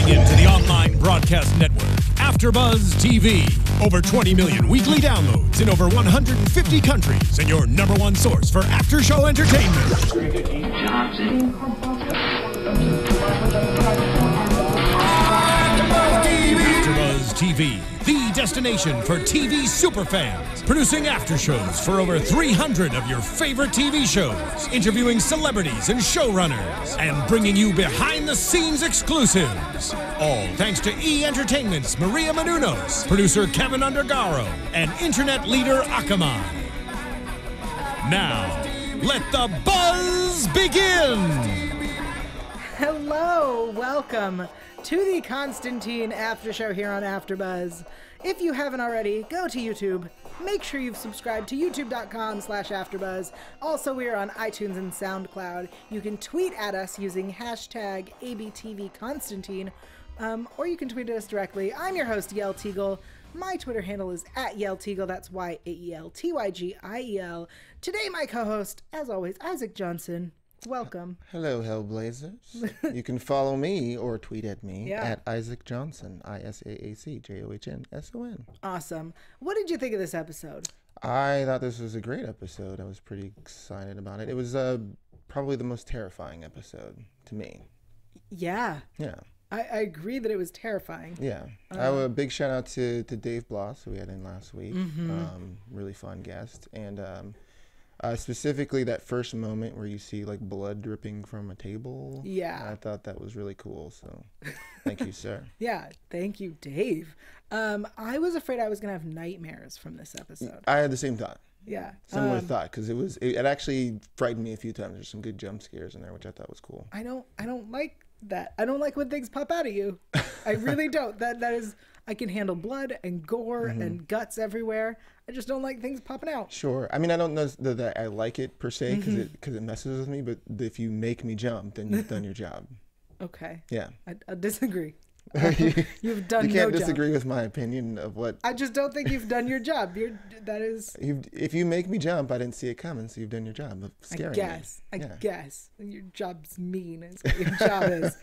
Tuning in to the online broadcast network, AFTERBUZZ TV. Over 20 million weekly downloads in over 150 countries, and your #1 source for after-show entertainment. AFTERBUZZ TV, the destination for TV superfans, producing after-shows for over 300 of your favorite TV shows, interviewing celebrities and showrunners, and bringing you behind-the-scenes exclusives. All thanks to E! Entertainment's Maria Menounos, producer Kevin Undergaro, and internet leader Akamai. Now, let the buzz begin! Hello, welcome to the Constantine After Show here on AfterBuzz. If you haven't already, go to YouTube. Make sure you've subscribed to youtube.com/AfterBuzz. Also, we are on iTunes and SoundCloud. You can tweet at us using hashtag ABTVConstantine, or you can tweet at us directly. I'm your host, Yael Tygiel. My Twitter handle is @YaelTygiel. That's YaelTygiel. Today, my co-host, as always, Isaac Johnson. Welcome. Hello, Hellblazers. You can follow me or tweet at me at Isaac Johnson, ISAACJOHNSON. Awesome. What did you think of this episode? I thought this was a great episode. I was pretty excited about it. It was probably the most terrifying episode to me. Yeah. Yeah. I agree that it was terrifying. Yeah. A big shout out to Dave Bloss, who we had in last week. Really fun guest. And specifically that first moment where you see like blood dripping from a table. Yeah. I thought that was really cool. So thank you, sir. Yeah. Thank you, Dave. I was afraid I was going to have nightmares from this episode. I had the same thought. Yeah. Similar thought, because it actually frightened me a few times. There's some good jump scares in there, which I thought was cool. I don't like that. I don't like when things pop out of you. I really don't. That is, I can handle blood and gore and guts everywhere. I just don't like things popping out. Sure. I mean, I don't know that I like it per se because it messes with me. But if you make me jump, then you've done your job. Okay. Yeah. I disagree. You've done You no can't disagree job. with my opinion of what. I just don't think you've done your job. If you make me jump, I didn't see it coming, so you've done your job of scaring me. I guess. Your job's mean. Is what your job is.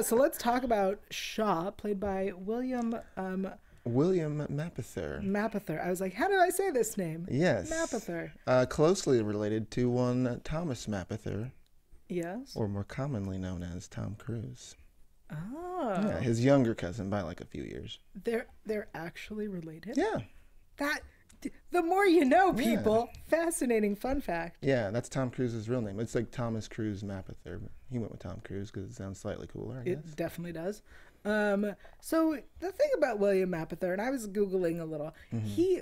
So let's talk about Shaw, played by William Mapother. I was like, how do I say this name? Yes. Mapother. Closely related to one Thomas Mapother. Yes. Or more commonly known as Tom Cruise. Oh. Yeah, his younger cousin by like a few years. They're actually related? Yeah. The more you know, people. Yeah. Fascinating fun fact. Yeah, that's Tom Cruise's real name. It's like Thomas Cruise Mapother. He went with Tom Cruise because it sounds slightly cooler, I guess. It definitely does. So the thing about William Mapother, and I was Googling a little,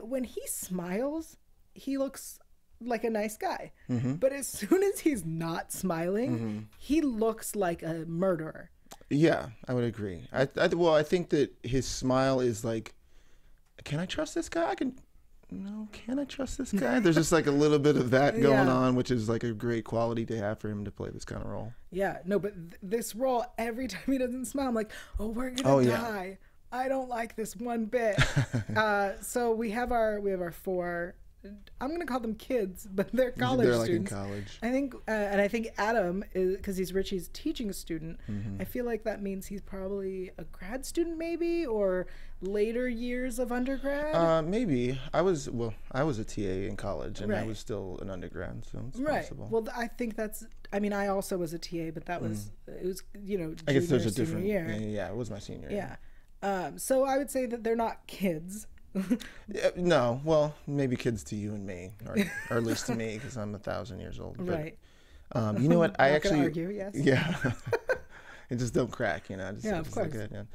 when he smiles, he looks like a nice guy. But as soon as he's not smiling, he looks like a murderer. Yeah, I would agree. I think that his smile is like, can I trust this guy? Can I trust this guy? There's just like a little bit of that going on, which is like a great quality to have for him to play this kind of role. Yeah, no, but this role, every time he doesn't smile, I'm like, oh, we're gonna die. I don't like this one bit. So we have our four. I'm gonna call them kids, but they're college students. They're like in college. I think, and I think Adam is, because he's Richie's teaching student. I feel like that means he's probably a grad student, maybe, or later years of undergrad. Maybe. I was a TA in college, and I was still an undergrad, so it's possible. Well, I think that's. I mean, I also was a TA, but that was it was I guess there's a different year. Yeah, it was my senior year. Yeah. So I would say that they're not kids. No, well, maybe kids to you and me, or at least to me, because I'm 1,000 years old. But, right. You know what? I actually argue. Yes. Yeah. It just don't crack, you know. Of course. Like that, yeah.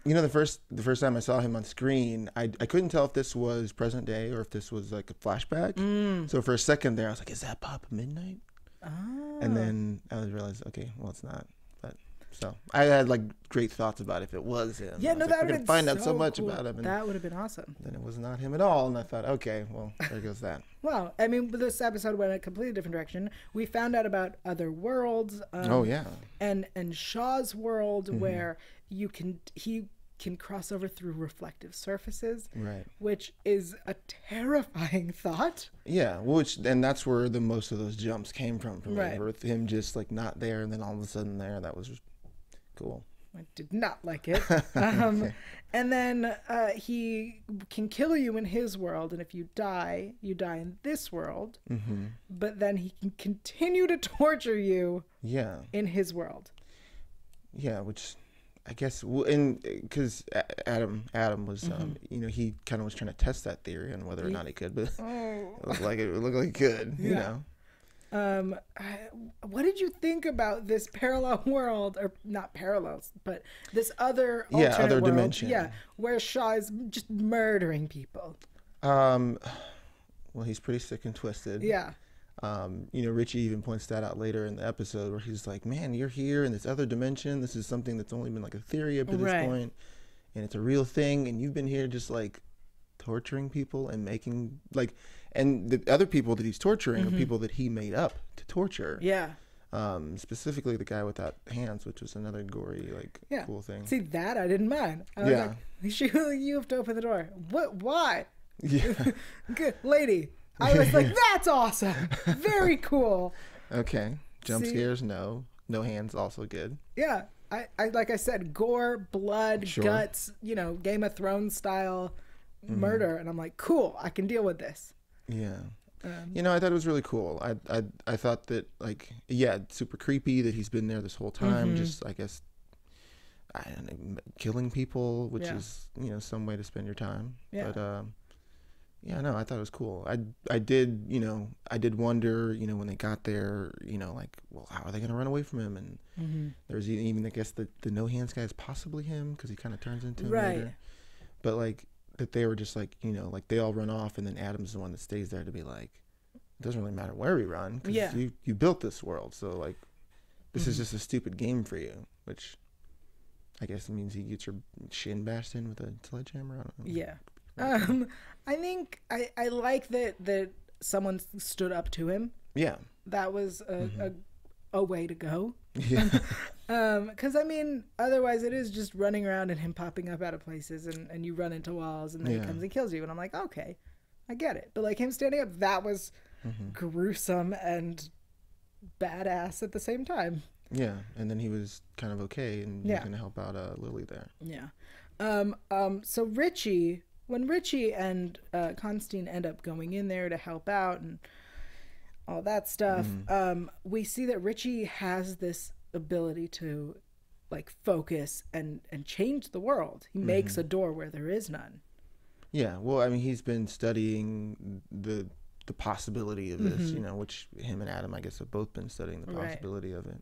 You know, the first time I saw him on screen, I couldn't tell if this was present day or if this was like a flashback. So for a second there, I was like, "Is that Papa Midnight?" Oh. And then I realized, okay, well, it's not. So I had like great thoughts about if it was him. Yeah, no, that would have been find out so much about him. And that would have been awesome. Then it was not him at all, and I thought, okay, well, there goes that. Well, I mean, this episode went a completely different direction. We found out about other worlds. And Shaw's world, where he can cross over through reflective surfaces, right? Which is a terrifying thought. Yeah, and that's where the most of those jumps came from me, with him just like not there, and then all of a sudden there. That was just Cool. I did not like it. Okay. And then he can kill you in his world, and if you die in this world. Mm-hmm. But then he can continue to torture you. Yeah. In his world. Yeah, which I guess, because Adam was, you know, he kind of was trying to test that theory on whether or not he could, but it looked like he could, you know. What did you think about this parallel world, or not parallels, but this other alternate other world, dimension? Yeah, where Shaw is just murdering people. Well, he's pretty sick and twisted. Yeah. You know, Richie even points that out later in the episode where he's like, "Man, you're here in this other dimension. This is something that's only been like a theory up to this point, and it's a real thing. And you've been here just like torturing people and making like." And the other people that he's torturing are people that he made up to torture. Yeah. Specifically the guy without hands, which was another gory, like, cool thing. See, that I didn't mind. I was like, you have to open the door. What? Why? Yeah. Good lady. I was like, that's awesome. Very cool. Okay. Jump scares, no. No hands, also good. Yeah. I like I said, gore, blood, guts, you know, Game of Thrones style murder. And I'm like, cool, I can deal with this. Yeah. You know, I thought it was really cool. I thought that, like, it's super creepy that he's been there this whole time. Just, I guess, I don't know, killing people, which is, you know, some way to spend your time. Yeah. But, no, I thought it was cool. I did wonder, you know, when they got there, you know, like, well, how are they going to run away from him? And there's even, I guess, the no hands guy is possibly him because he kind of turns into him later. But, like, that they were just like, you know, like they all run off and then Adam's the one that stays there to be like, it doesn't really matter where we run because you built this world. So, like, this is just a stupid game for you, which I guess means he gets your shin bashed in with a sledgehammer. I don't know. Yeah. I think I like that someone stood up to him. Yeah. That was a way to go. Yeah. Because I mean, otherwise it is just running around and him popping up out of places and you run into walls and then he comes and kills you. And I'm like, okay, I get it. But like him standing up, that was gruesome and badass at the same time. Yeah. And then he was kind of okay and he's going to help out Lily there. Yeah. So Richie, when Richie and Constantine end up going in there to help out and all that stuff, we see that Richie has this ability to like focus and change the world. He makes a door where there is none. Yeah, well, I mean, he's been studying the possibility of this, you know, which him and Adam, I guess, have both been studying the possibility of it.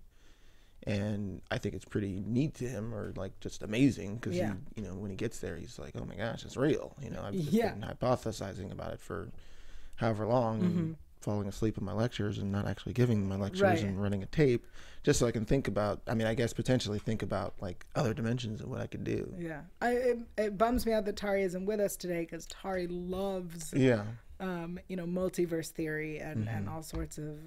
And I think it's pretty neat to him, or like just amazing, because you know, when he gets there, he's like, "Oh my gosh, it's real." You know, I've just been hypothesizing about it for however long, and falling asleep in my lectures and not actually giving my lectures and running a tape, just so I can think about. I mean, I guess potentially think about like other dimensions of what I could do. Yeah, it bums me out that Tari isn't with us today because Tari loves you know, multiverse theory and all sorts of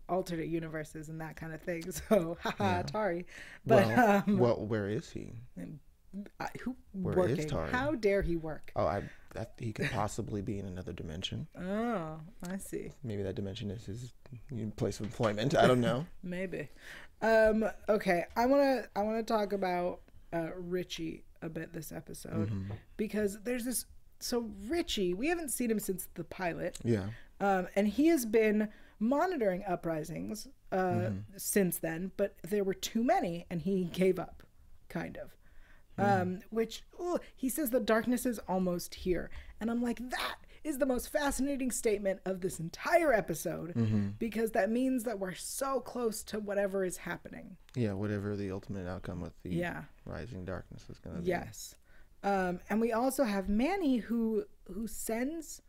alternate universes and that kind of thing. So, haha, Tari. But well, where is he? Where is Tari? How dare he work? Oh, he could possibly be in another dimension. Oh, I see. Maybe that dimension is his place of employment. I don't know. Maybe. Okay, I wanna talk about Richie a bit this episode because there's this. So Richie, we haven't seen him since the pilot. Yeah. And he has been monitoring uprisings since then, but there were too many, and he gave up, kind of. Which he says the darkness is almost here, and I'm like, that is the most fascinating statement of this entire episode, because that means that we're so close to whatever is happening. Yeah, whatever the ultimate outcome with the rising darkness is going to be. Yes. And we also have Manny who sends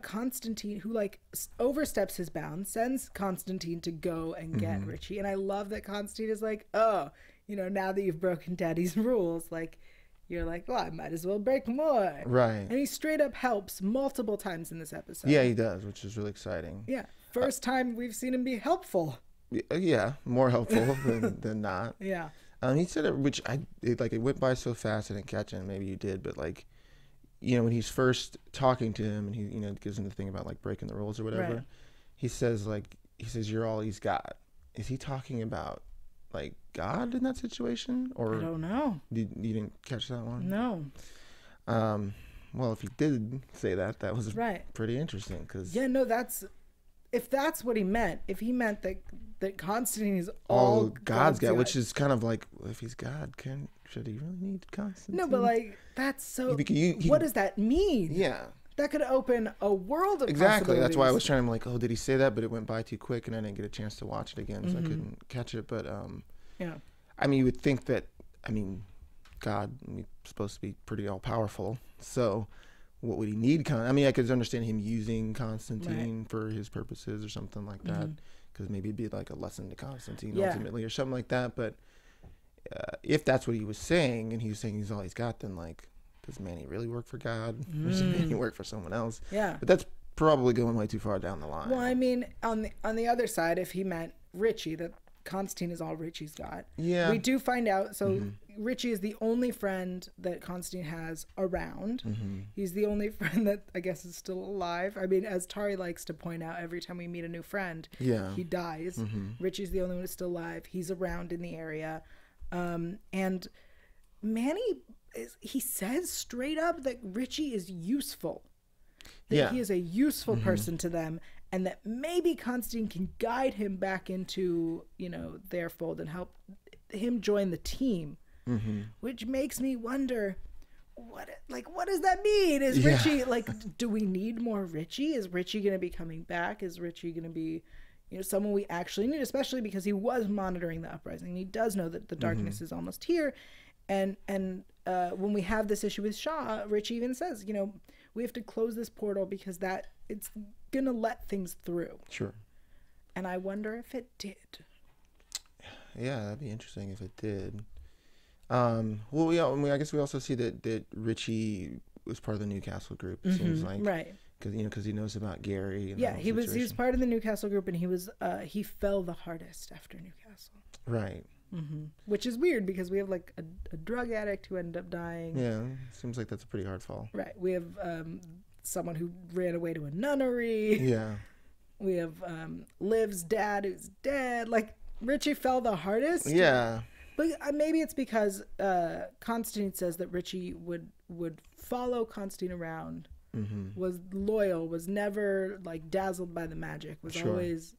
Constantine, who like oversteps his bounds, sends Constantine to go and get Richie. And I love that Constantine is like, oh, you know, now that you've broken Daddy's rules, like, you're like, well, I might as well break more. Right. And he straight up helps multiple times in this episode. Yeah, he does, which is really exciting. Yeah. First time we've seen him be helpful. Yeah, more helpful than not. Yeah. He said it, which it went by so fast I didn't catch it. Maybe you did, but like, you know, when he's first talking to him and he, you know, gives him the thing about like breaking the rules or whatever, he says you're all he's got. Is he talking about like God in that situation, or I don't know. You didn't catch that one? No. Well, if he did say that, that was right. pretty interesting. Cause yeah, no, if that's what he meant. If he meant that Constantine is all God's God, which is kind of like, well, if he's God, should he really need Constantine? No, but like that's so. He, what does that mean? Yeah. That could open a world of exactly. That's why I was trying to like, oh, did he say that? But it went by too quick, and I didn't get a chance to watch it again, so I couldn't catch it. But yeah. I mean, you would think that. I mean, God, he's supposed to be pretty all powerful. So, what would he need? I mean, I could understand him using Constantine for his purposes or something like that, because maybe it'd be like a lesson to Constantine ultimately or something like that. But if that's what he was saying, and he was saying he's all he's got, then like. Does Manny really work for God? Or does Manny work for someone else? Yeah. But that's probably going way too far down the line. Well, I mean, on the other side, if he meant Richie, that Constantine is all Richie's got. Yeah. We do find out. So Richie is the only friend that Constantine has around. He's the only friend that I guess is still alive. I mean, as Tari likes to point out, every time we meet a new friend, he dies. Richie's the only one who's still alive. He's around in the area. And Manny... he says straight up that Richie is useful, that he is a useful person to them, and that maybe Constantine can guide him back into, you know, their fold and help him join the team, which makes me wonder, what does that mean? Is Richie like, do we need more Richie? Is Richie going to be coming back? Is Richie going to be, you know, someone we actually need, especially because he was monitoring the uprising. He does know that the darkness is almost here. And when we have this issue with Shaw, Richie even says, you know, we have to close this portal because it's going to let things through. Sure. And I wonder if it did. Yeah, that'd be interesting if it did. Well, I guess we also see that Richie was part of the Newcastle group. It seems like. Right. Because he knows about Gary. And he was part of the Newcastle group, and he fell the hardest after Newcastle. Right. Which is weird because we have like a drug addict who ended up dying. Yeah, seems like that's a pretty hard fall. Right. We have someone who ran away to a nunnery. Yeah. We have Liv's dad who's dead. Like Richie fell the hardest. Yeah. But maybe it's because Constantine says that Richie would follow Constantine around, was loyal, was never like dazzled by the magic, was always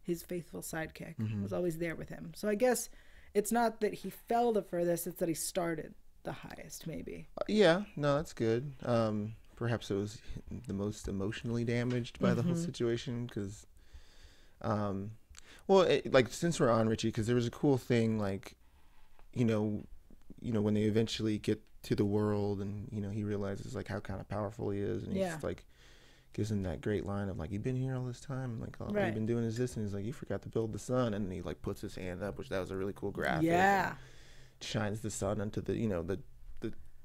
his faithful sidekick, was always there with him. So I guess it's not that he fell the furthest, it's that he started the highest, maybe. Yeah, no, that's good. Perhaps it was the most emotionally damaged by the whole situation, because, like, since we're on Richie, because there was a cool thing, like, you know, when they eventually get to the world, and, you know, he realizes, like, how kind of powerful he is, and he's, like, gives him that great line of like, you've been here all this time, like all you've been doing is this, and he's like, you forgot to build the sun, and he like puts his hand up, which that was a really cool graphic. Shines the sun into the, you know, the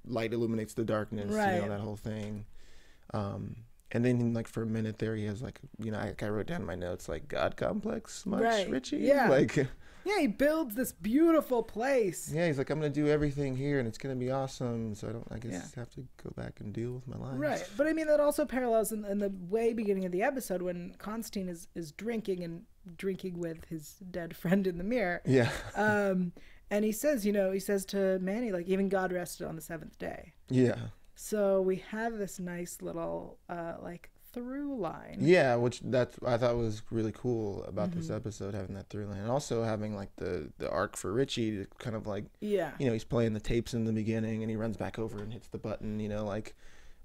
light illuminates the darkness, you know, that whole thing. And then like for a minute there, he has like, you know, I wrote down in my notes like, God Complex much, Richie? Like, he builds this beautiful place. Yeah, he's like, I'm gonna do everything here, and it's gonna be awesome. So I guess have to go back and deal with my life. Right, but I mean that also parallels in the way beginning of the episode when Constantine is drinking with his dead friend in the mirror. Yeah. And he says, you know, to Manny, like, even God rested on the seventh day. Yeah. So we have this nice little like through line. Yeah, which I thought was really cool about this episode, having that through line, and also having like the arc for Richie to kind of like, you know, he's playing the tapes in the beginning and he runs back over and hits the button, you know, like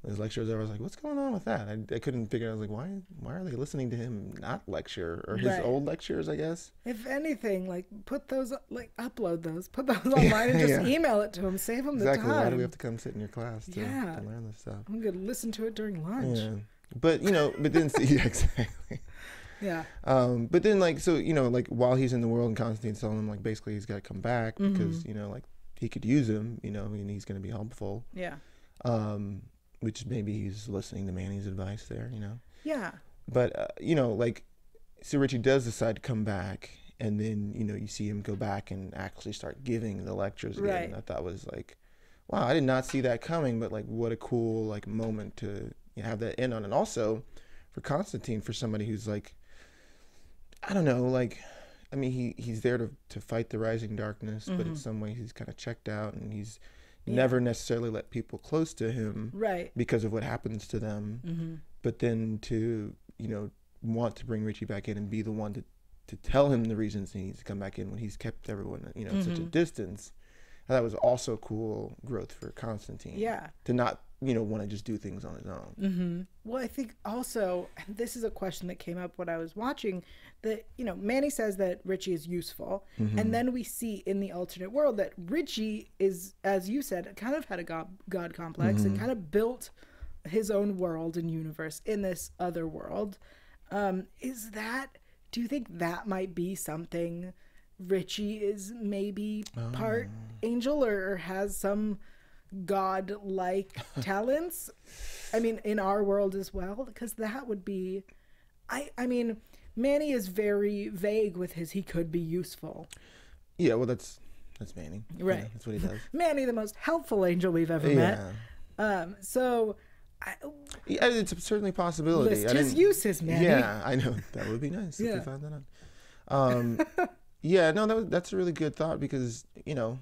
when his lecture was over, I was like, what's going on with that? I couldn't figure out. I was like, why are they listening to him not lecture, or his old lectures, I guess? If anything, like put those, like upload those, put those online and just email it to him, save him the time. Why do we have to come sit in your class to learn this stuff? I'm gonna listen to it during lunch. Yeah. But, you know, exactly. Yeah. But then, like, so, you know, like, while he's in the world and Constantine's telling him, like, basically he's got to come back because, you know, like, he could use him, you know, and he's going to be helpful. Yeah. Which maybe he's listening to Manny's advice there, you know? Yeah. But, you know, like, so Richie does decide to come back, and then, you know, you see him go back and actually start giving the lectures again. Right. And I thought was, like, wow, I did not see that coming, but, like, what a cool, like, moment to have that end on. And also for Constantine, for somebody who's like, I don't know, like I mean, he's there to fight the rising darkness, but in some ways he's kind of checked out, and he's never necessarily let people close to him because of what happens to them. But then to, you know, want to bring Richie back in and be the one to tell him the reasons he needs to come back in when he's kept everyone, you know, at such a distance. That was also cool growth for Constantine. Yeah. To not, you know, want to just do things on his own. Well, I think also, and this is a question that came up when I was watching, that, you know, Manny says that Richie is useful. And then we see in the alternate world that Richie is, as you said, kind of had a God complex and kind of built his own world and universe in this other world. Do you think that might be something Richie is maybe part angel or has some god-like talents? I mean, in our world as well, because that would be, I mean, Manny is very vague with he could be useful. Yeah, well, that's Manny. Right. Yeah, that's what he does. Manny, the most helpful angel we've ever met. So... it's certainly a possibility. List his uses, Manny. Yeah, I know. That would be nice if we found that out. Yeah, no, that's a really good thought because, you know,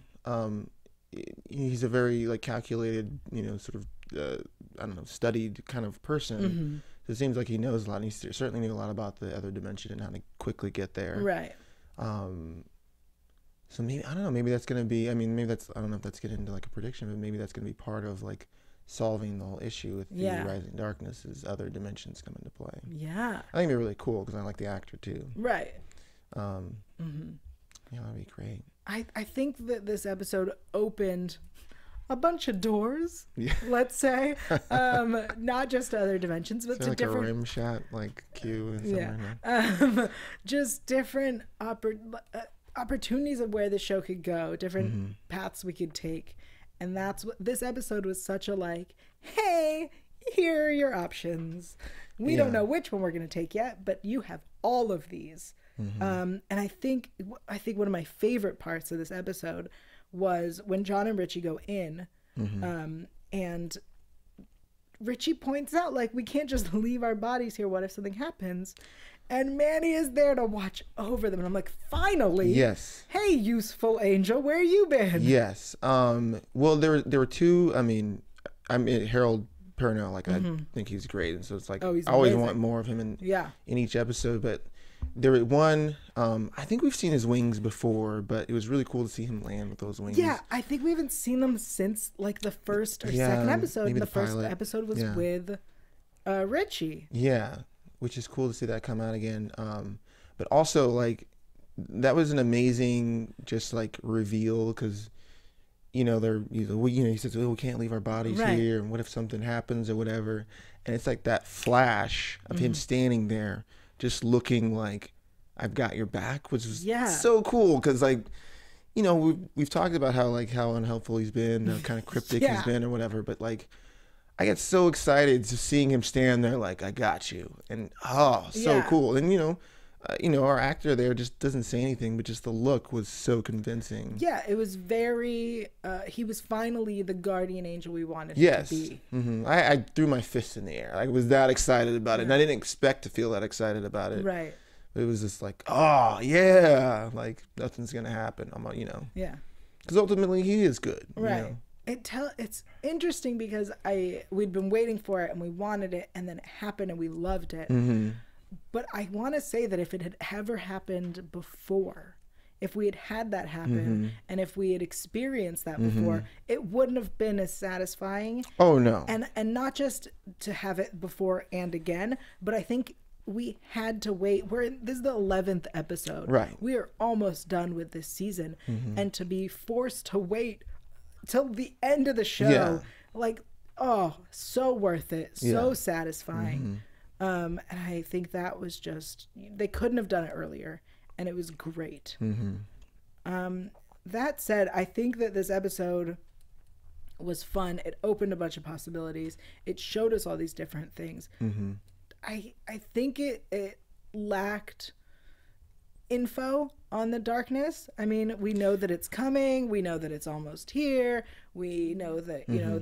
he's a very like calculated, you know, sort of, I don't know, studied kind of person. So it seems like he knows a lot. And he certainly knew a lot about the other dimension and how to quickly get there. Right. So maybe, I don't know, maybe that's going to be, I mean, maybe that's, I don't know if that's getting into like a prediction, but maybe that's going to be part of like solving the whole issue with the rising darkness as other dimensions come into play. Yeah. I think it'd be really cool because I like the actor too. Right. Yeah, that'd be great. I think that this episode opened a bunch of doors, let's say, not just to other dimensions, but to like different... a rim shot, like Q and somewhere. Just different opportunities of where the show could go, different paths we could take. And that's what this episode was, such a like, hey, here are your options. We don't know which one we're going to take yet, but you have all of these. And I think one of my favorite parts of this episode was when John and Richie go in, and Richie points out, like, we can't just leave our bodies here. What if something happens? And Manny is there to watch over them. And I'm like, finally. Yes. Hey, useful angel, where you been? Yes. Well, there were two. I mean, Harold Perrineau, like, I think he's great. And so it's like, I always want more of him in each episode. But there was one, I think we've seen his wings before, but it was really cool to see him land with those wings. Yeah, I think we haven't seen them since like the first or second episode. And the first episode was with Richie. Yeah, which is cool to see that come out again. But also, like, that was an amazing just like reveal because, you know, he says, "Oh, we can't leave our bodies here, and what if something happens or whatever?" And it's like that flash of him standing there, just looking like, "I've got your back," which was so cool because, like, you know, we've talked about how unhelpful he's been, how kind of cryptic he's been or whatever, but like, I get so excited to seeing him stand there like, "I got you," and so cool. And you know, our actor there just doesn't say anything, but just the look was so convincing. Yeah, it was very. He was finally the guardian angel we wanted him to be. I threw my fist in the air. I was that excited about it, and I didn't expect to feel that excited about it. Right. It was just like, oh yeah, like nothing's gonna happen. You know. Yeah. Because ultimately he is good. Right. You know? It's interesting because we'd been waiting for it and we wanted it, and then it happened and we loved it. But I want to say that if it had ever happened before, if we had had that happen and if we had experienced that before, it wouldn't have been as satisfying. Oh, no. And not just to have it before and again, but I think we had to wait. This is the 11th episode. Right. We are almost done with this season. And to be forced to wait till the end of the show, like, oh, so worth it. So satisfying. And I think that was just, they couldn't have done it earlier, and it was great. That said, I think that this episode was fun. It opened a bunch of possibilities. It showed us all these different things. I think it lacked info on the darkness. I mean, we know that it's coming. We know that it's almost here. We know that, you know,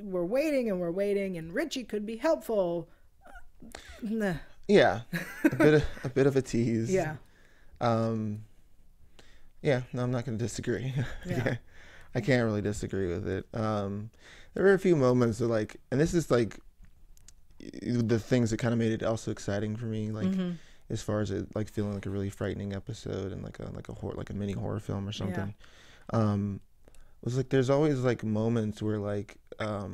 we're waiting, and Richie could be helpful. Yeah, a bit of a tease. Yeah, no, I'm not going to disagree. Yeah. I can't really disagree with it. There were a few moments that like, and this is like the things that kind of made it also exciting for me, like as far as it like feeling like a really frightening episode and like a mini horror film or something. Was like there's always like moments where like a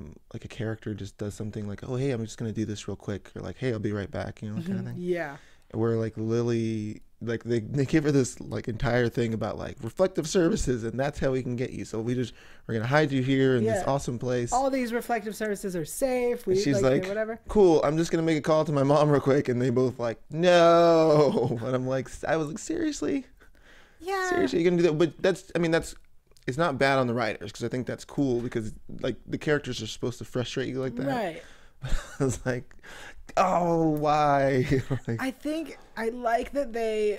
character just does something like, oh hey, I'm just gonna do this real quick, or like hey, I'll be right back, you know, kind of thing. Yeah. Where like Lily, like they give her this like entire thing about like reflective services, and that's how we can get you. So we're gonna hide you here in this awesome place. All these reflective services are safe. She's like, whatever. Cool. I'm just gonna make a call to my mom real quick, and they both like, no. And I'm like, I was like, seriously, seriously, you're gonna do that? But that's it's not bad on the writers, because I think that's cool, because like the characters are supposed to frustrate you like that. Right. I was like, oh, why? Like, I like that they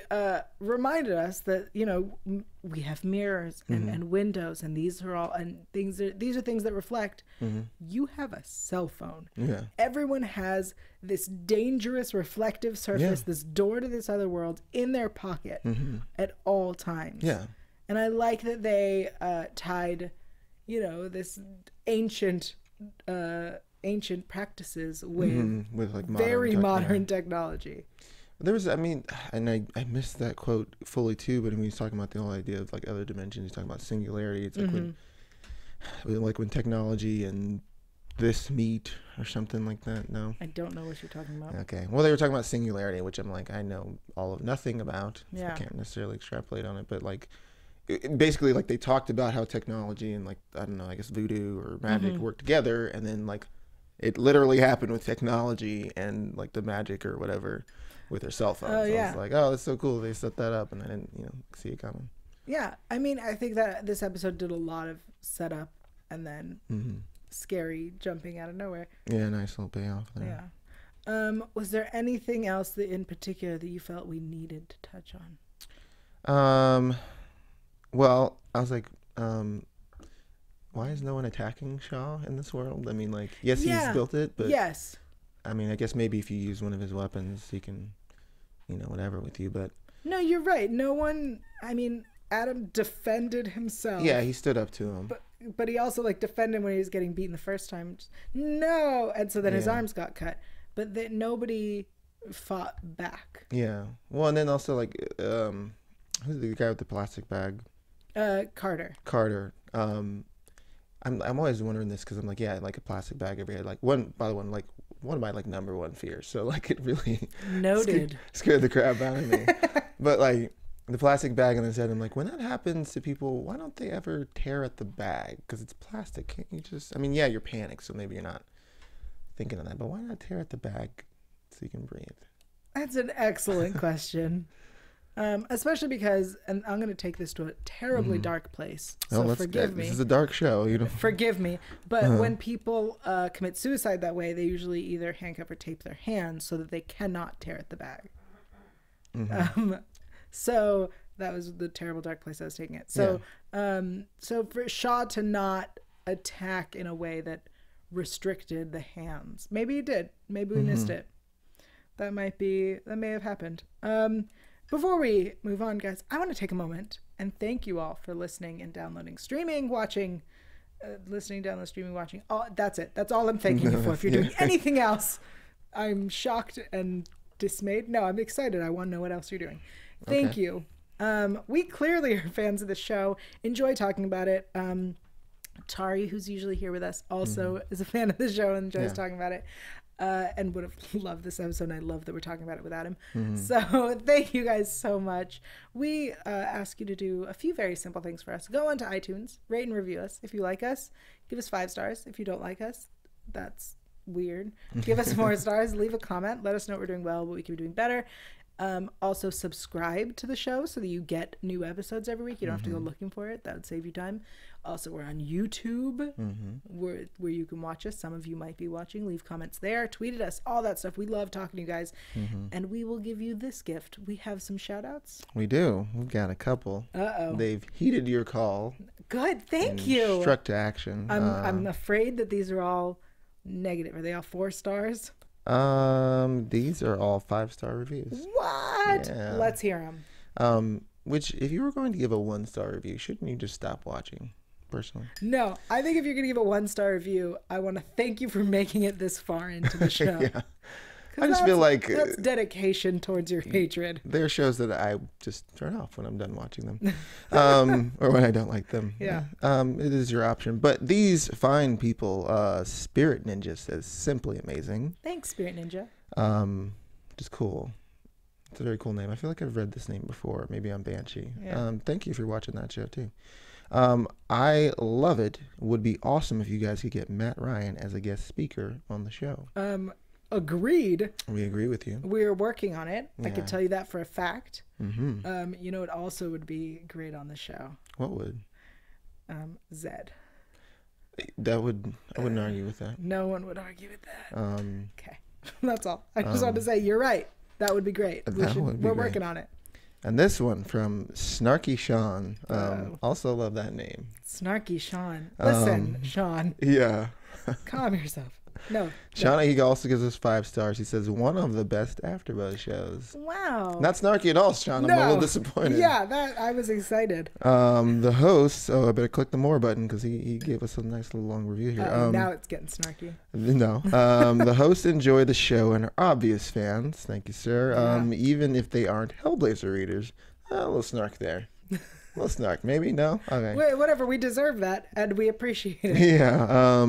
reminded us that, you know, we have mirrors and windows, and these are things that reflect. You have a cell phone. Yeah. Everyone has this dangerous reflective surface, this door to this other world in their pocket at all times. Yeah. And I like that they tied, you know, this ancient practices with like modern technology. There was, and I missed that quote fully too, but when he's talking about the whole idea of like other dimensions, he's talking about singularity. It's like when technology and this meet or something like that. No, I don't know what you're talking about. Okay, well, they were talking about singularity, which I'm like, I know all of nothing about. So yeah, I can't necessarily extrapolate on it, but like basically like they talked about how technology and like, I don't know, I guess voodoo or magic work together, and then like it literally happened with technology and like the magic or whatever with their cell phones. I was like, oh, that's so cool, they set that up, and I didn't see it coming. Yeah, I mean, I think that this episode did a lot of setup and then scary jumping out of nowhere. Yeah, nice little payoff there. Yeah. Was there anything else that in particular that you felt we needed to touch on? Well, I was like, why is no one attacking Shaw in this world? I mean, like, yes, he's built it, but yes. I mean, I guess maybe if you use one of his weapons, he can, whatever with you, but... No, you're right. No one, Adam defended himself. Yeah, he stood up to him. But he also, like, defended when he was getting beaten the first time. Just, no! And so then his arms got cut. But nobody fought back. Yeah. Well, and then also, like, who's the guy with the plastic bag? Carter. I'm always wondering this, because I'm like, yeah, like a plastic bag every head. Like, one of my like number one fears. So like it really scared the crap out of me. But like the plastic bag on his head, I'm like, when that happens to people, why don't they ever tear at the bag? Because it's plastic. Can't you just? Yeah, you're panicked, so maybe you're not thinking of that. But why not tear at the bag so you can breathe? That's an excellent question. Especially because, and I'm going to take this to a terribly dark place, so forgive me. This is a dark show, Forgive me, but when people commit suicide that way, they usually either handcuff or tape their hands so that they cannot tear at the bag. So that was the terrible dark place I was taking it. So, so for Shaw to not attack in a way that restricted the hands, maybe he did. Maybe we missed it. That may have happened. Before we move on, guys, I want to take a moment and thank you all for listening and downloading, streaming, watching, watching. That's it. That's all I'm thanking you for. If you're doing anything else, I'm shocked and dismayed. No, I'm excited. I want to know what else you're doing. Thank you. We clearly are fans of the show, enjoy talking about it. Tari, who's usually here with us, also is a fan of the show and enjoys talking about it. And would have loved this episode, and I love that we're talking about it without him. So thank you guys so much. We ask you to do a few very simple things for us. Go onto iTunes, rate and review us. If you like us, give us 5 stars. If you don't like us, that's weird. Give us more stars. Leave a comment. Let us know what we're doing well, what we can be doing better. Also subscribe to the show so that you get new episodes every week. You don't have to go looking for it. That would save you time. Also, we're on YouTube where you can watch us. Some of you might be watching. Leave comments there. Tweet at us. All that stuff. We love talking to you guys. And we will give you this gift. We have some shout outs. We do. We've got a couple. They've heeded your call. Good. Thank you. Struck to action. I'm afraid that these are all negative. Are they all 4 stars? These are all 5-star reviews. What? Yeah. Let's hear them. Which, if you were going to give a 1-star review, shouldn't you just stop watching? Personally, No, I think if you're gonna give a 1-star review, I want to thank you for making it this far into the show. yeah. I just feel like that's dedication towards your hatred. there are shows that I just turn off when I'm done watching them, or when I don't like them. Yeah. It is your option. But these fine people, Spirit Ninja says simply amazing. Thanks, Spirit Ninja. Just cool. It's a very cool name. I feel like I've read this name before, maybe on Banshee. Yeah. Thank you for watching that show too. I love it. Would be awesome if you guys could get Matt Ryan as a guest speaker on the show. Agreed. We agree with you. We're working on it. I Yeah. can tell you that for a fact. Mm-hmm. You know, it also would be great on the show. What would? Zed. That would. I wouldn't argue with that. No one would argue with that. Um, Okay. That's all. I just wanted to say, you're right. That would be great. That would be We're great. working on it. And this one from Snarky Sean. Oh. Also love that name. Snarky Sean. Listen, Sean, Yeah. calm yourself. No. Sean, he also gives us 5 stars. He says, one of the best AfterBuzz shows. Wow. Not snarky at all, Sean. I'm a little disappointed. Yeah, I was excited. The host, I better click the more button because he gave us a nice little long review here. Now it's getting snarky. No. The hosts enjoy the show and are obvious fans. Thank you, sir. Yeah. Even if they aren't Hellblazer readers. A little snark there. A little snark. Maybe? No? Okay. Whatever, we deserve that, and we appreciate it. Yeah.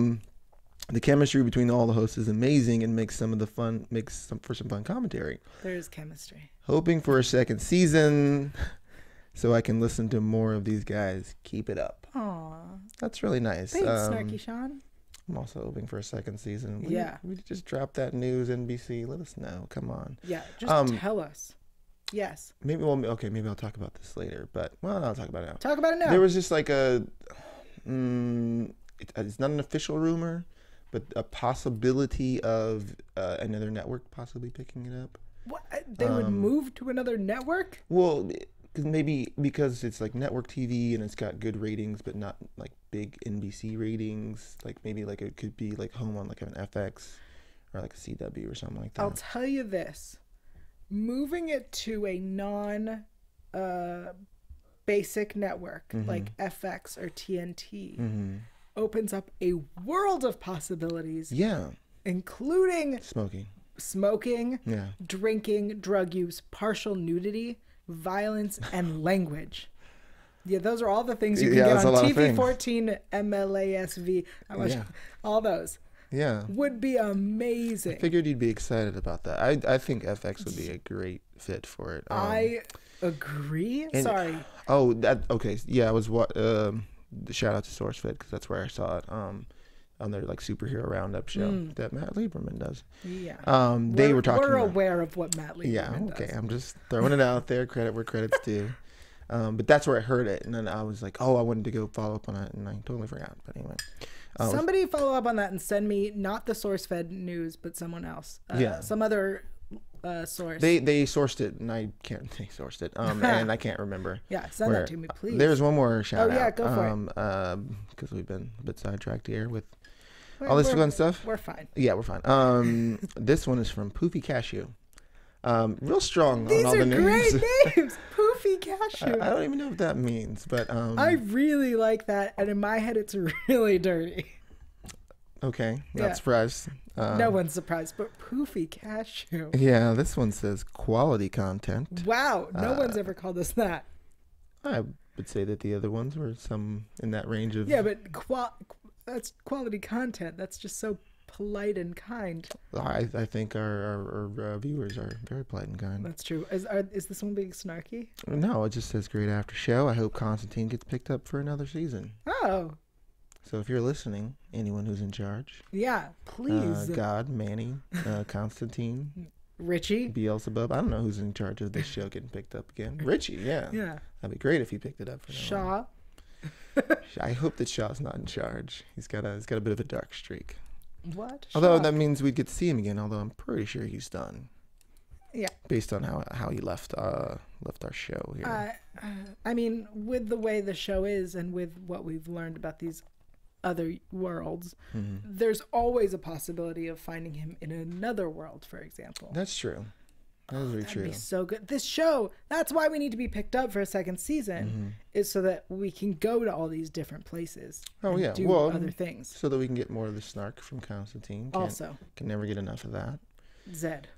The chemistry between all the hosts is amazing and makes for some fun commentary. There's chemistry. Hoping for a second season so I can listen to more of these guys. Keep it up. Aw. That's really nice. Thanks, Snarky Sean. I'm also hoping for a second season. Yeah. We just dropped that news, NBC. Let us know. Come on. Yeah, just tell us. Yes. Maybe I'll talk about this later, but I'll talk about it now. Talk about it now. There was just like it's not an official rumor, but a possibility of another network possibly picking it up. What? They would move to another network? Well, because it's like network TV and it's got good ratings, but not like big NBC ratings. Like maybe like it could be like home on like an FX or like a CW or something like that. I'll tell you this. Moving it to a basic network like FX or TNT opens up a world of possibilities. Yeah. Including smoking, yeah, drinking, drug use, partial nudity, violence, and language. Yeah, those are all the things you can get on TV 14, MLASV. All those. Yeah. Would be amazing. I figured you'd be excited about that. I think FX would be a great fit for it. I agree. Sorry. Oh, okay. Yeah, I was shout out to SourceFed because that's where I saw it. On their like superhero roundup show that Matt Lieberman does. Yeah. They were talking. We're aware of what Matt Lieberman does. I'm just throwing it out there. Credit where credit's due. But that's where I heard it, and then I was like, I wanted to go follow up on it, and I totally forgot. But anyway. Somebody follow up on that and send me not the SourceFed news, but someone else. Some other source. They sourced it, and I can't. They sourced it, and I can't remember. Yeah, send that to me, please. There's one more shout out. Oh yeah, go for it. Because we've been a bit sidetracked here with all this fun stuff. We're fine. Yeah, we're fine. This one is from Poofy Cashew. Real strong These on all the names. These are great names. Poofy Cashew. I don't even know what that means, but I really like that, and in my head, it's really dirty. Okay, not surprised. No one's surprised, but Poofy Cashew. Yeah, this one says quality content. Wow, no one's ever called us that. I would say that the other ones were some in that range of. Yeah, but that's quality content. That's just so polite and kind. I think our viewers are very polite and kind. That's true. Is this one being snarky? No, it just says great after show. I hope Constantine gets picked up for another season. Oh. So if you're listening, anyone who's in charge. Yeah, please. God, Manny, Constantine. Richie. Beelzebub. I don't know who's in charge of this show getting picked up again. Richie, yeah. Yeah. That'd be great if he picked it up for Shaw. I hope that Shaw's not in charge. He's got a bit of a dark streak. What? Although that means we'd get to see him again. Although I'm pretty sure he's done. Yeah. Based on how he left our show here. I mean, with the way the show is, and with what we've learned about these other worlds, there's always a possibility of finding him in another world, for example. That's true. That is very That'd true. be so good. This show, that's why we need to be picked up for a second season, is so that we can go to all these different places. Oh, and yeah. do Well, other things. So that we can get more of the snark from Constantine. Can never get enough of that. Zed.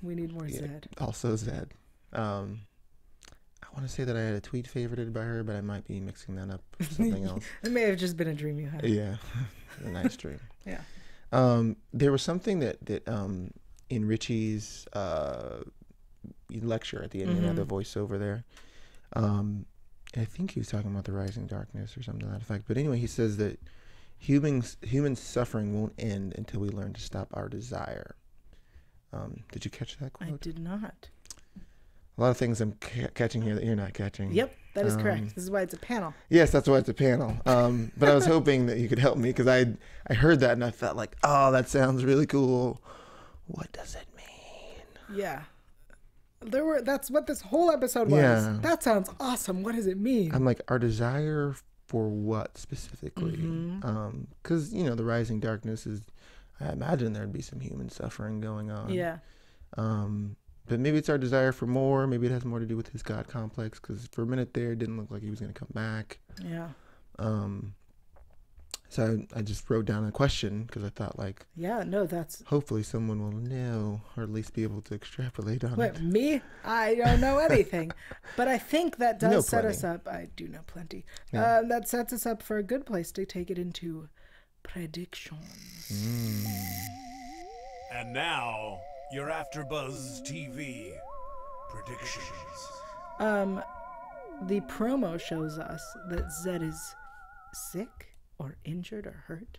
We need more Zed. Also Zed. I want to say that I had a tweet favorited by her, but I might be mixing that up with something else. It may have just been a dream you had. Yeah. A nice dream. Yeah. There was something that in Richie's lecture at the end, the voiceover there. I think he was talking about the rising darkness or something to that effect. But anyway, he says that human suffering won't end until we learn to stop our desire. Did you catch that quote? I did not. A lot of things I'm catching here that you're not catching. Yep, that is correct. This is why it's a panel. Yes, that's why it's a panel. But I was hoping that you could help me because I heard that and I felt like, oh, that sounds really cool. What does it mean? Yeah. That's what this whole episode was. Yeah. That sounds awesome. What does it mean? I'm like, our desire for what specifically? Because, the rising darkness is, I imagine there'd be some human suffering going on. Yeah. But maybe it's our desire for more. Maybe it has more to do with his God complex. Because for a minute there, it didn't look like he was going to come back. Yeah. So I just wrote down a question because I thought, like, yeah, no, that's hopefully someone will know or at least be able to extrapolate on it. Wait, me? I don't know anything. But I think that does set plenty. us up. I do know plenty. Yeah. That sets us up for a good place to take it into predictions. And now, your AfterBuzz TV predictions. The promo shows us that Zed is sick or injured or hurt,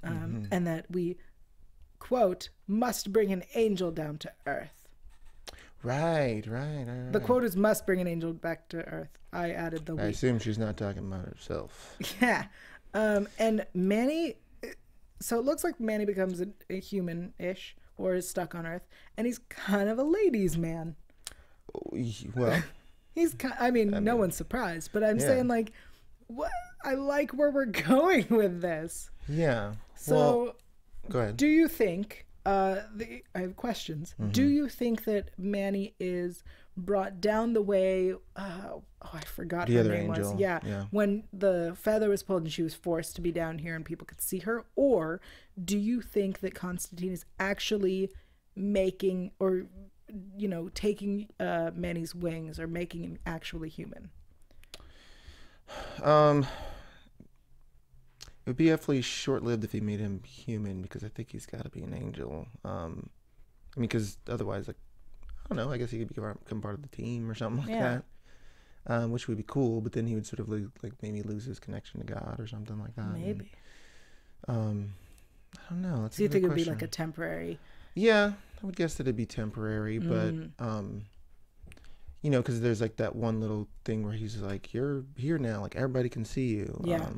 and that we, quote, must bring an angel down to earth. Right. The quote is must bring an angel back to earth. I added the I assume she's not talking about herself. Yeah. And Manny, so it looks like Manny becomes a human-ish or is stuck on earth, and he's kind of a ladies' man. Well, He's no one's surprised, but I'm saying, like, what? I like where we're going with this. Yeah. So, well, go ahead. Do you think, I have questions. Do you think that Manny is brought down the way, I forgot The her other name angel. was. Yeah. When the feather was pulled and she was forced to be down here and people could see her? Or do you think that Constantine is actually making or, taking Manny's wings or making him actually human? It would be awfully short-lived if he made him human because I think he's got to be an angel. Because otherwise, like, I don't know, I guess he could become part of the team or something like that, which would be cool, but then he would sort of maybe lose his connection to God or something like that. Maybe. And, I don't know. That's So you think it would be question. like a temporary? Yeah, I would guess that it'd be temporary, but because there's like that one little thing where he's like, "You're here now, like everybody can see you." Yeah.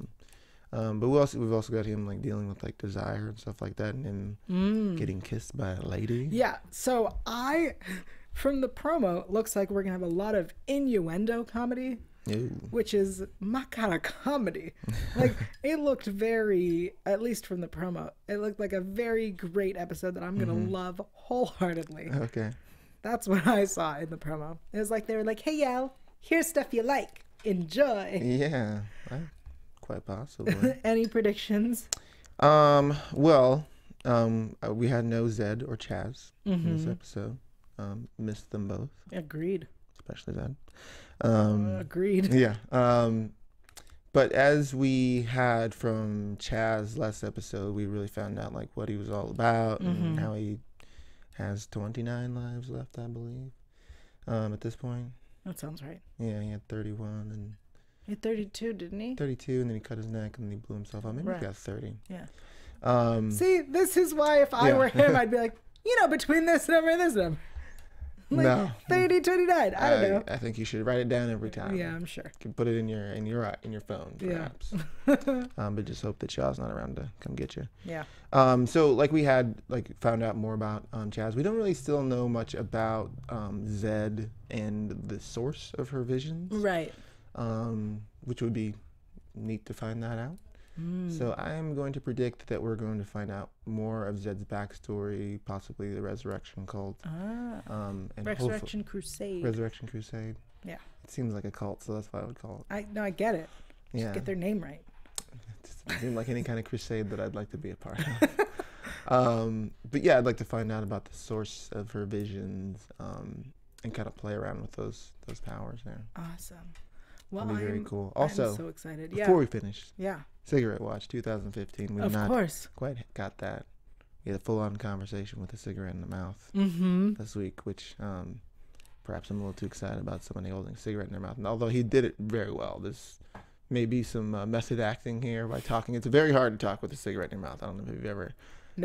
But we've also got him like dealing with like desire and stuff like that, and him getting kissed by a lady. Yeah. So from the promo, it looks like we're gonna have a lot of innuendo comedy. Ooh. Which is my kind of comedy. Like, it looked very, at least from the promo, it looked like a very great episode that I'm going to love wholheartedly. Okay. That's what I saw in the promo. It was like, they were like, hey, Yael, here's stuff you like. Enjoy. Yeah. Quite possibly. Any predictions? Well, we had no Zed or Chaz in this episode. Missed them both. Agreed. Especially Zed. Agreed. Yeah. But as we had from Chaz last episode, we really found out like what he was all about and how he has 29 lives left, I believe, at this point. That sounds right. Yeah, he had 31 and He had 32, didn't he? 32, and then he cut his neck and then he blew himself out. Maybe he got 30. Yeah. See, this is why if I were him, I'd be like, between this number and this number. Like, no. 30, 29. I don't know. I think you should write it down every time. Yeah, I'm sure. You can put it in your phone, perhaps. But just hope that Chaz not around to come get you. Yeah. So like we had found out more about Chaz. We don't really still know much about Zed and the source of her visions. Right. Which would be neat to find that out. So I am going to predict that we're going to find out more of Zed's backstory, possibly the Resurrection Cult. And Resurrection Crusade. Resurrection Crusade. Yeah. It seems like a cult, so that's what I would call it. I get it. Yeah. Just get their name right. It doesn't seem like any kind of crusade that I'd like to be a part of. But yeah, I'd like to find out about the source of her visions, and kind of play around with those powers there. Awesome. Well, That'd be very cool. Also, I'm so excited. Before we finish, yeah, Cigarette Watch 2015. We've not quite got that. We had a full-on conversation with a cigarette in the mouth this week, which perhaps I'm a little too excited about somebody holding a cigarette in their mouth. And although he did it very well, there's maybe some method acting here by talking. It's very hard to talk with a cigarette in your mouth. I don't know if you've ever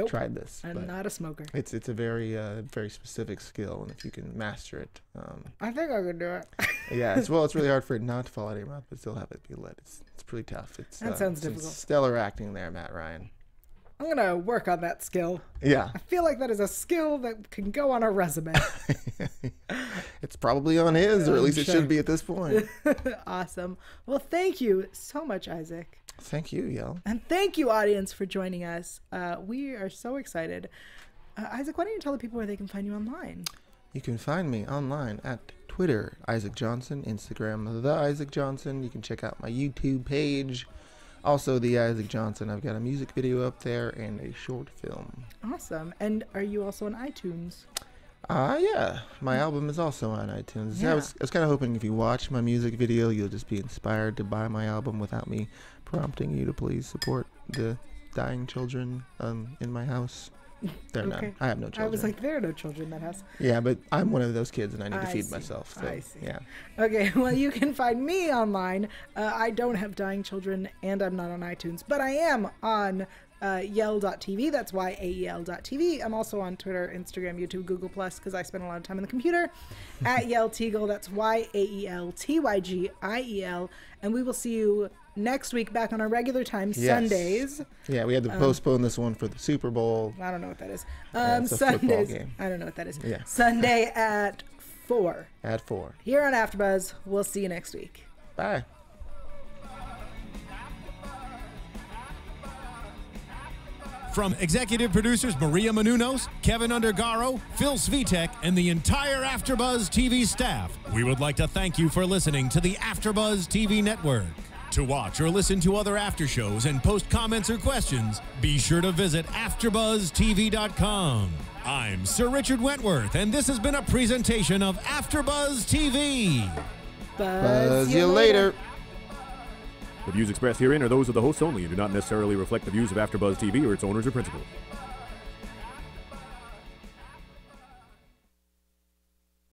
tried this. I'm not a smoker. It's a very very specific skill, and if you can master it, I think I could do it. yeah, it's really hard for it not to fall out of your mouth, but still have it be lit. It's pretty tough. That sounds difficult. Stellar acting there, Matt Ryan. I'm gonna work on that skill. Yeah, I feel like that is a skill that can go on a resume. It's probably on his, or at least it should be at this point. Awesome. Well, thank you so much, Isaac. Thank you, Yael. And thank you, audience, for joining us. We are so excited. Isaac, why don't you tell the people where they can find you online? You can find me online at Twitter, Isaac Johnson, Instagram, The Isaac Johnson. You can check out my YouTube page, also The Isaac Johnson. I've got a music video up there and a short film. Awesome. And are you also on iTunes? Yeah. My album is also on iTunes. Yeah. I was kind of hoping if you watch my music video, you'll just be inspired to buy my album without me prompting you to please support the dying children in my house. They're not. I have no children. I was like, there are no children in that house. Yeah, but I'm one of those kids, and I need to feed myself. So, I see. Yeah. Okay, well, you can find me online. I don't have dying children, and I'm not on iTunes, but I am on Yael.tv. That's Yael.tv. I'm also on Twitter, Instagram, YouTube, Google+, because I spend a lot of time on the computer. At Yael Tygiel. That's YaelTygiel. And we will see you next week back on our regular time, Sundays. Yeah, we had to postpone this one for the Super Bowl. I don't know what that is. It's a football game. I don't know what that is. Yeah. Sunday at 4. At 4. Here on AfterBuzz. We'll see you next week. Bye. From executive producers Maria Menounos, Kevin Undergaro, Phil Svitek, and the entire AfterBuzz TV staff, we would like to thank you for listening to the AfterBuzz TV network. To watch or listen to other after shows and post comments or questions, be sure to visit AfterBuzzTV.com. I'm Sir Richard Wentworth, and this has been a presentation of AfterBuzz TV. Buzz you later. The views expressed herein are those of the hosts only and do not necessarily reflect the views of AfterBuzz TV or its owners or principals.